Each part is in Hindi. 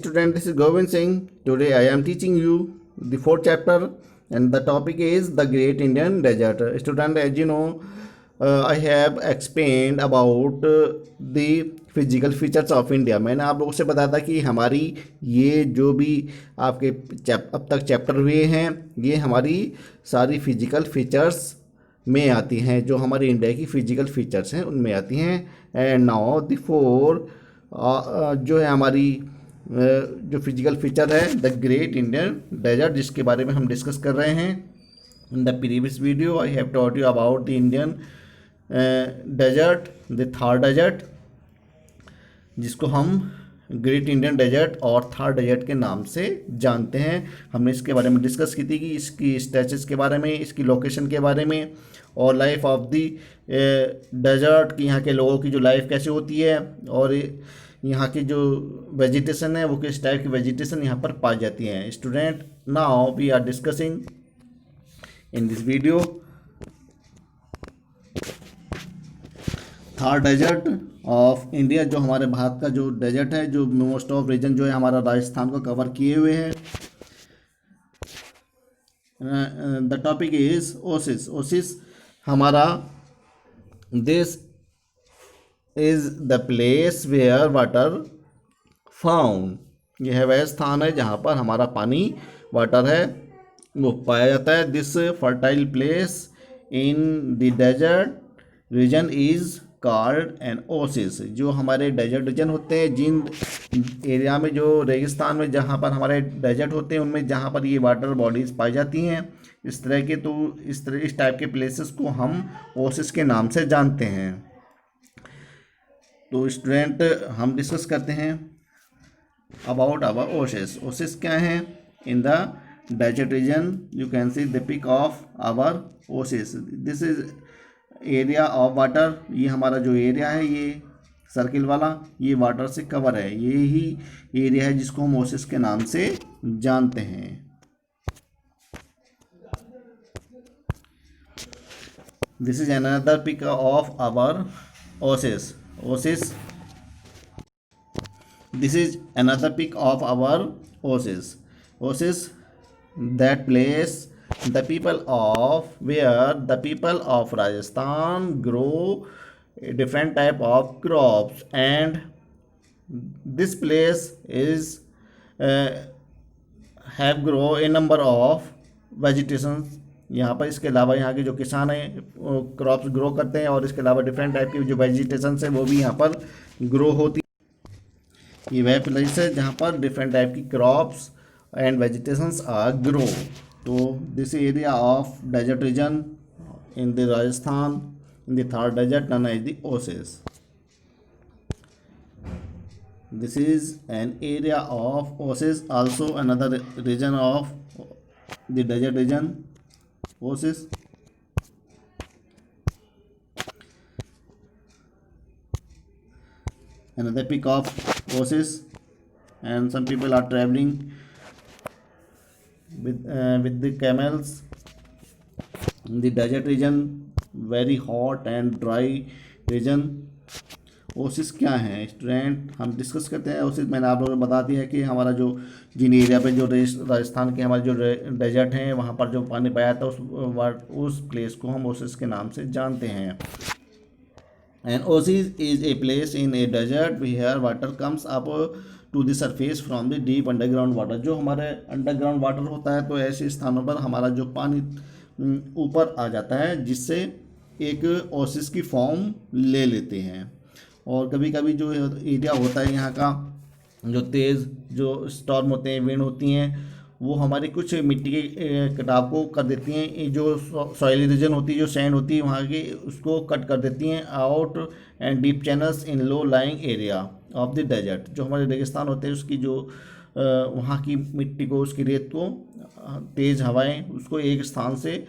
Student, this is Govind Singh. Today I am teaching you the fourth chapter, and the topic is the Great Indian Desert. Student, as you know, I have explained about the physical features of India. मैंने आप लोगों से बताया था कि हमारी ये जो भी आपके अब तक चैप्टर हुए हैं, ये हमारी सारी फिजिकल फीचर्स में आती हैं, जो हमारी इंडिया की फिजिकल फीचर्स हैं उनमें आती हैं. एंड नाउ द फोर जो है हमारी जो फिजिकल फीचर है द ग्रेट इंडियन डेजर्ट, जिसके बारे में हम डिस्कस कर रहे हैं. In the previous video I have taught you about the Indian desert, the Thar desert, जिसको हम ग्रेट इंडियन डेजर्ट और थार डेजर्ट के नाम से जानते हैं. हमने इसके बारे में डिस्कस की थी कि इसकी स्टेचस के बारे में, इसकी लोकेशन के बारे में, और लाइफ ऑफ द डेजर्ट कि यहाँ के लोगों की जो लाइफ कैसे होती है, और यहाँ की जो वेजिटेशन है वो किस टाइप की वेजिटेशन यहाँ पर पाई जाती है. Student, now we are discussing in this video Thar desert of India, जो हमारे भारत का जो डेजर्ट है, जो मोस्ट ऑफ रीजन जो है हमारा राजस्थान को कवर किए हुए हैं. The topic is oasis. Oasis हमारा this is the place where water found. यह वह स्थान है जहाँ पर हमारा पानी, वाटर है, वो पाया जाता है. This fertile place in the desert region is called an oasis. जो हमारे डेजर्ट रीजन होते हैं, जिन एरिया में, जो रेगिस्तान में जहाँ पर हमारे डेजर्ट होते हैं, उनमें जहाँ पर ये वाटर बॉडीज़ पाई जाती हैं, इस तरह के, तो इस टाइप के प्लेसेस को हम ओसिस के नाम से जानते हैं. तो स्टूडेंट, हम डिस्कस करते हैं अबाउट आवर ओसिस. ओसिस क्या है? In the desert region you can see the pic of our oasis. This is area of water. ये हमारा जो एरिया है, ये सर्किल वाला, ये वाटर से कवर है. ये ही एरिया है जिसको हम ओसिस के नाम से जानते हैं. This is another pic of our oasis. Oasis. This is another pic of our oasis. Oasis, that place, the people of where the people of Rajasthan grow different type of crops, and this place is have grow a number of vegetations. यहाँ पर इसके अलावा यहाँ के जो किसान हैं क्रॉप्स ग्रो करते हैं, और इसके अलावा डिफरेंट टाइप की जो वेजिटेशन है वो भी यहाँ पर ग्रो होती है. ये वह प्लेस है जहाँ पर डिफरेंट टाइप की crops and vegetations are grow. तो this area of desert region in the Rajasthan in the Thar desert known as the oasis. This is an area of oasis. Also another region of the desert region oasis. Another peak of oasis, and some people are traveling with the camels in the desert region, very hot and dry region. Oasis क्या है स्टूडेंट? हम डिस्कस करते हैं. ओसिस मैंने आप लोगों को बता दिया है कि हमारा जो जिन एरिया पे जो राजस्थान के हमारे जो डेजर्ट हैं, वहाँ पर जो पानी पाया जाता है, उस प्लेस को हम ओसिस के नाम से जानते हैं. And oasis is a place in a desert where water comes up to the surface from the deep underground water. जो हमारे अंडरग्राउंड वाटर होता है, तो ऐसे स्थानों पर हमारा जो पानी ऊपर आ जाता है, जिससे एक ओसिस की फॉर्म ले लेते हैं. और कभी कभी जो एरिया होता है यहाँ का, जो तेज़ जो स्टॉर्म होते हैं, विंड होती हैं, वो हमारी कुछ मिट्टी के कटाव को कर देती हैं. जो सॉइली रीजन होती है, जो सैंड होती है वहाँ की, उसको कट कर देती हैं out and deep channels in low lying area of the desert. जो हमारे रेगिस्तान होते हैं, उसकी जो वहाँ की मिट्टी को, उसकी रेत को तेज़ हवाएं उसको एक स्थान से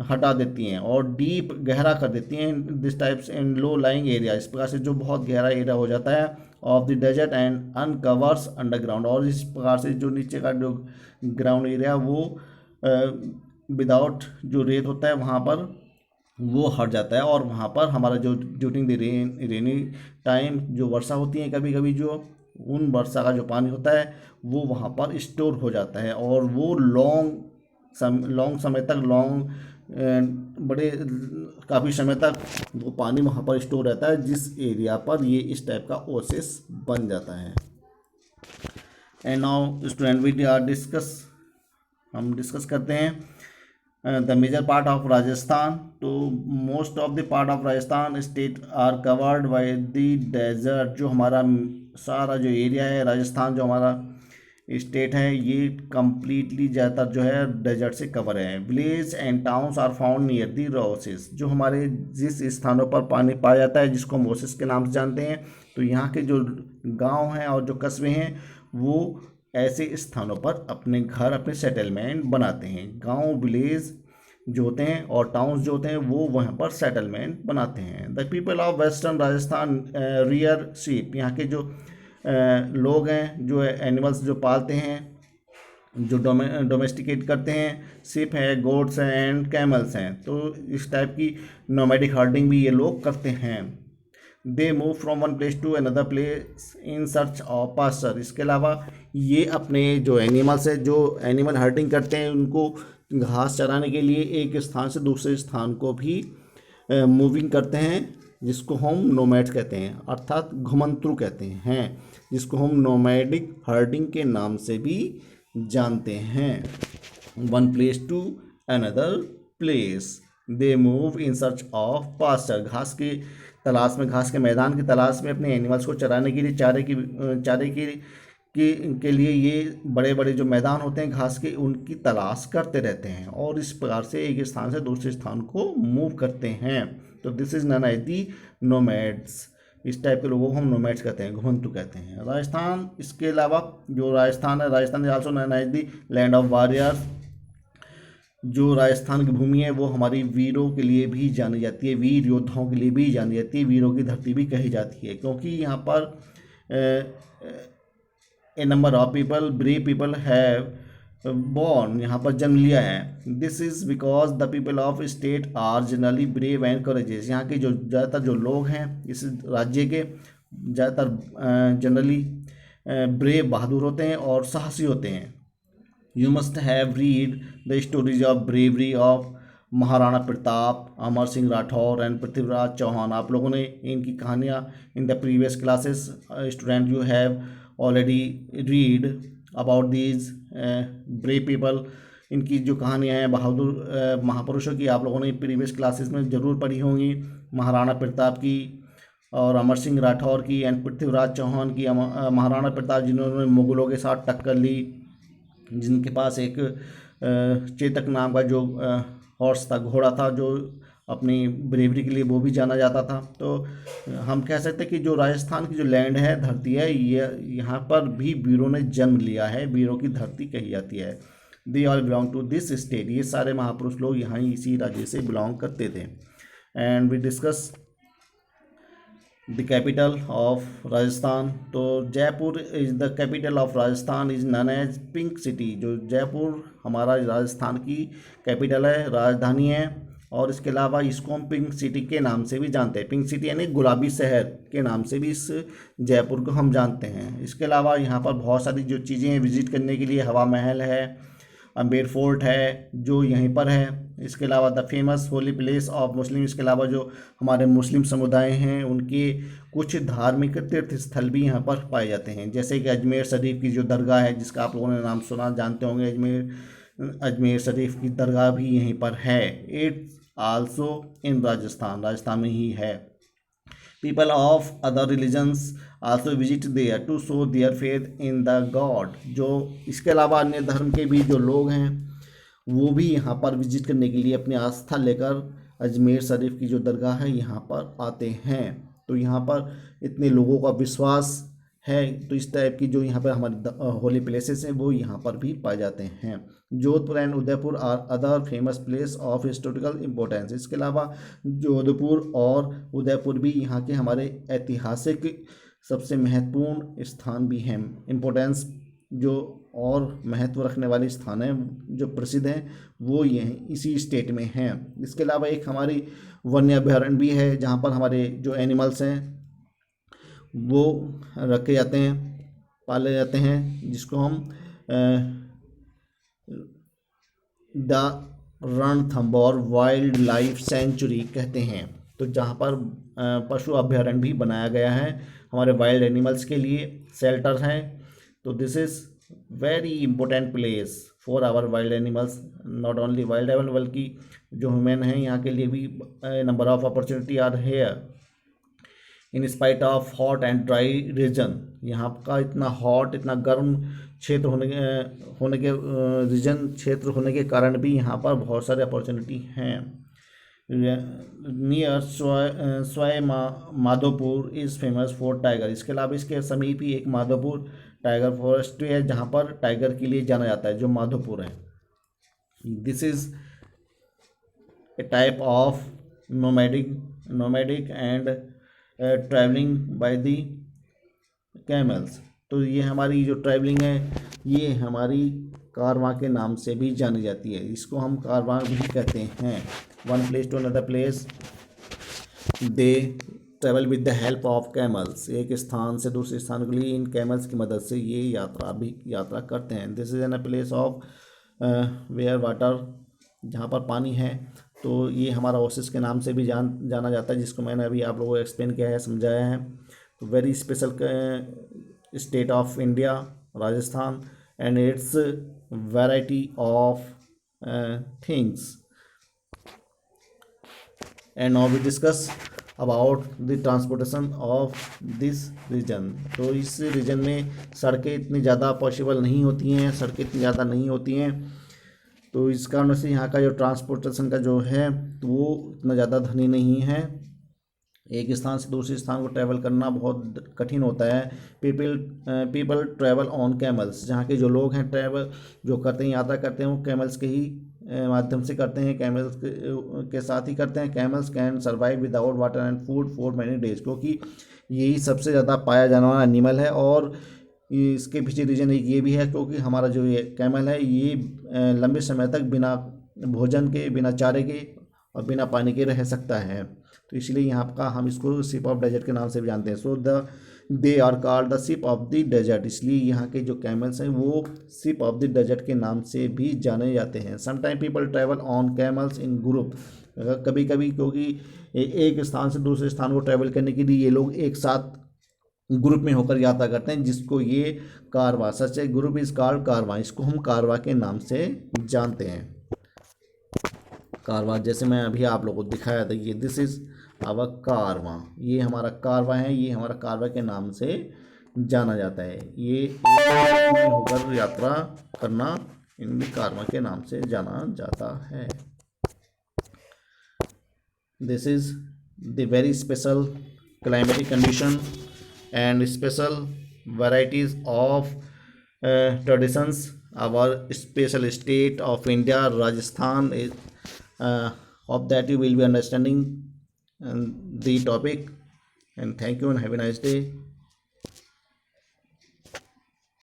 हटा देती हैं और डीप गहरा कर देती हैं. This types in low lying area. इस प्रकार से जो बहुत गहरा एरिया हो जाता है of the desert and uncovers underground. और इस प्रकार से जो नीचे का जो ग्राउंड एरिया वो विदाउट जो रेत होता है वहाँ पर वो हट जाता है. और वहाँ पर हमारा जो ड्यूरिंग द रेनी टाइम जो वर्षा होती है, कभी कभी जो उन वर्षा का जो पानी होता है वो वहाँ पर स्टोर हो जाता है और वो लॉन्ग समय तक बड़े काफ़ी समय तक वो पानी वहाँ पर स्टोर रहता है, जिस एरिया पर ये इस टाइप का ओसिस बन जाता है। And now student we are हम डिस्कस करते हैं the major part of Rajasthan. तो most of the part of Rajasthan state are covered by the desert. जो हमारा सारा जो एरिया है राजस्थान, जो हमारा स्टेट है, ये कम्प्लीटली ज़्यादातर जो है डेजर्ट से कवर है। Village and towns are found near the oasis. जो हमारे जिस स्थानों पर पानी पाया जाता है जिसको हम ओसिस के नाम से जानते हैं, तो यहाँ के जो गांव हैं और जो कस्बे हैं वो ऐसे स्थानों पर अपने घर, अपने सेटलमेंट बनाते हैं। गांव विलेज जो होते हैं और टाउन्स जो होते हैं वो वहाँ पर सेटलमेंट बनाते हैं। The people of western Rajasthan rear sheep. यहाँ के जो लोग हैं जो एनिमल्स जो पालते हैं, जो डोमेस्टिकेट करते हैं, शिप है, गोट्स हैं एंड कैमल्स हैं। तो इस टाइप की नोमैडिक हर्डिंग भी ये लोग करते हैं। They move from one place to another place in search of pasture. इसके अलावा ये अपने जो एनिमल्स है, जो एनिमल हर्डिंग करते हैं, उनको घास चराने के लिए एक स्थान से दूसरे स्थान को भी मूविंग करते हैं, जिसको हम नोमैड्स कहते हैं, अर्थात घुमंतु कहते हैं, जिसको हम नोमैडिक हर्डिंग के नाम से भी जानते हैं। One place to another place they move in search of pasture. घास की तलाश में, घास के मैदान की तलाश में अपने एनिमल्स को चराने के लिए, चारे के लिए ये बड़े बड़े जो मैदान होते हैं घास के, उनकी तलाश करते रहते हैं और इस प्रकार से एक स्थान से दूसरे स्थान को मूव करते हैं। तो this is known as the nomads. इस टाइप के लोगों को हम नोमैड्स कहते हैं, घुमंतु कहते हैं। राजस्थान, इसके अलावा जो राजस्थान है, Rajasthan is also known as the land of warriors. जो राजस्थान की भूमि है वो हमारी वीरों के लिए भी जानी जाती है, वीर योद्धाओं के लिए भी जानी जाती है, वीरों की धरती भी कही जाती है, क्योंकि यहाँ पर a number of people, brave people have born, यहाँ पर जन्म लिया है। This is because the people of state are generally brave and courageous. यहाँ के जो ज़्यादातर जो लोग हैं इस राज्य के, ज़्यादातर जनरली ब्रेव, बहादुर होते हैं और साहसी होते हैं। You must have read the stories of bravery of Maharana Pratap, Amar Singh Rathore and Prithviraj Chauhan. आप लोगों ने इनकी कहानियाँ in the previous classes student you have already read about these brave people. इनकी जो कहानियाँ हैं बहादुर महापुरुषों की, आप लोगों ने प्रीवियस क्लासेस में ज़रूर पढ़ी होंगी। महाराणा प्रताप की और अमर सिंह राठौर की एंड पृथ्वीराज चौहान की। महाराणा प्रताप जिन्होंने मुगलों के साथ टक्कर ली, जिनके पास एक चेतक नाम का जो हॉर्स था, घोड़ा था, जो अपनी ब्रेवरी के लिए वो भी जाना जाता था। तो हम कह सकते हैं कि जो राजस्थान की जो लैंड है, धरती है, ये यहाँ पर भी वीरों ने जन्म लिया है, वीरों की धरती कही जाती है। They all belong to this state. ये सारे महापुरुष लोग यहाँ इसी राज्य से बिलोंग करते थे। And we discuss the capital of Rajasthan. तो Jaipur is the capital of Rajasthan, is known as pink city. जो जयपुर हमारा राजस्थान की कैपिटल है, राजधानी है, और इसके अलावा इसको हम पिंक सिटी के नाम से भी जानते हैं। पिंक सिटी यानी गुलाबी शहर के नाम से भी इस जयपुर को हम जानते हैं। इसके अलावा यहाँ पर बहुत सारी जो चीज़ें हैं विज़िट करने के लिए, हवा महल है, अम्बेर फोर्ट है जो यहीं पर है। इसके अलावा the famous holy place of Muslim. इसके अलावा जो हमारे मुस्लिम समुदाय हैं उनके कुछ धार्मिक तीर्थ स्थल भी यहाँ पर पाए जाते हैं, जैसे कि अजमेर शरीफ की जो दरगाह है, जिसका आप लोगों ने नाम सुना, जानते होंगे, अजमेर शरीफ की दरगाह भी यहीं पर है। It's also in Rajasthan, Rajasthan में ही है। People of other religions also visit there to show their faith in the god. जो इसके अलावा अन्य धर्म के भी जो लोग हैं वो भी यहाँ पर विजिट करने के लिए अपनी आस्था लेकर अजमेर शरीफ की जो दरगाह है यहाँ पर आते हैं। तो यहाँ पर इतने लोगों का विश्वास है, तो इस टाइप की जो यहाँ पर हमारे होली प्लेसेस हैं वो यहाँ पर भी पाए जाते हैं। Jodhpur and Udaipur are other famous place of historical importance. इसके अलावा जोधपुर और उदयपुर भी यहाँ के हमारे ऐतिहासिक सबसे महत्वपूर्ण स्थान भी हैं। इम्पोर्टेंस जो और महत्व रखने वाले स्थान हैं जो प्रसिद्ध हैं वो यहीं इसी स्टेट में हैं। इसके अलावा एक हमारी वन्य अभयारण्य भी है जहाँ पर हमारे जो एनिमल्स हैं वो रखे जाते हैं। पाले जाते हैं, जिसको हम the Ranthambore wild life sanctuary कहते हैं। तो जहाँ पर पशु अभ्यारण्य भी बनाया गया है हमारे वाइल्ड एनिमल्स के लिए, शेल्टर हैं। तो this is very important place for our wild animals, not only wild animal बल्कि जो ह्यूमन हैं यहाँ के लिए भी number of opportunity are here in spite of hot and dry region. यहाँ का इतना हॉट, इतना गर्म क्षेत्र होने के रीजन क्षेत्र होने के कारण भी यहाँ पर बहुत सारे अपॉर्चुनिटी हैं। Near Sawai Madhopur is famous for tiger. इसके अलावा इसके समीप ही एक माधोपुर टाइगर फॉरेस्ट है जहाँ पर टाइगर के लिए जाना जाता है, जो माधोपुर है। This is a type of nomadic and travelling by the camels. तो ये हमारी जो ट्रैवलिंग है ये हमारी कारवां के नाम से भी जानी जाती है, इसको हम कारवां भी कहते हैं। One place to another place they travel with the help of camels. एक स्थान से दूसरे स्थान के लिए इन कैमल्स की मदद से ये यात्रा करते हैं। This is an a place of where water, जहाँ पर पानी है। तो ये हमारा ओसिस के नाम से भी जाना जाता है, जिसको मैंने अभी आप लोगों को एक्सप्लेन किया है, समझाया है। तो very special state of India Rajasthan and its variety of things. And now we discuss about the transportation of this region. तो इस रीजन में सड़कें इतनी ज़्यादा पॉसिबल नहीं होती हैं, सड़कें इतनी ज़्यादा नहीं होती हैं। तो इस कारण से यहाँ का जो ट्रांसपोर्टेशन का जो है तो वो इतना ज़्यादा धनी नहीं है। एक स्थान से दूसरे स्थान को ट्रैवल करना बहुत कठिन होता है। People travel on camels. जहाँ के जो लोग हैं ट्रैवल जो करते हैं, यात्रा करते हैं, वो कैमल्स के ही माध्यम से करते हैं, कैमल्स के साथ ही करते हैं। Camels can survive without water and food for many days, क्योंकि यही सबसे ज़्यादा पाया जाने वाला एनिमल है। और इसके पीछे रीज़न एक ये भी है क्योंकि हमारा जो ये कैमल है ये लंबे समय तक बिना भोजन के, बिना चारे के और बिना पानी के रह सकता है। तो इसलिए यहाँ का हम इसको शिप ऑफ डेजर्ट के नाम से भी जानते हैं। So they are called the ship of the desert. इसलिए यहाँ के जो कैमल्स हैं वो शिप ऑफ द डेजर्ट के नाम से भी जाने जाते हैं। Sometime people travel on camels in group. कभी कभी क्योंकि एक स्थान से दूसरे स्थान को ट्रैवल करने के लिए ये लोग एक साथ ग्रुप में होकर यात्रा करते हैं, जिसको ये कारवा, सच ए ग्रुप इज कॉल्ड कारवा। इसको हम कारवा के नाम से जानते हैं। कारवा जैसे मैं अभी आप लोगों को दिखाया था, ये दिस इज आवर कारवा, ये हमारा कारवा है, ये हमारा कारवा के नाम से जाना जाता है। ये होकर यात्रा करना इन कारवा के नाम से जाना जाता है। This is the very special climatic condition and special varieties of traditions. Our special state of India, Rajasthan is hope that you will be understanding the topic, and thank you and have a nice day.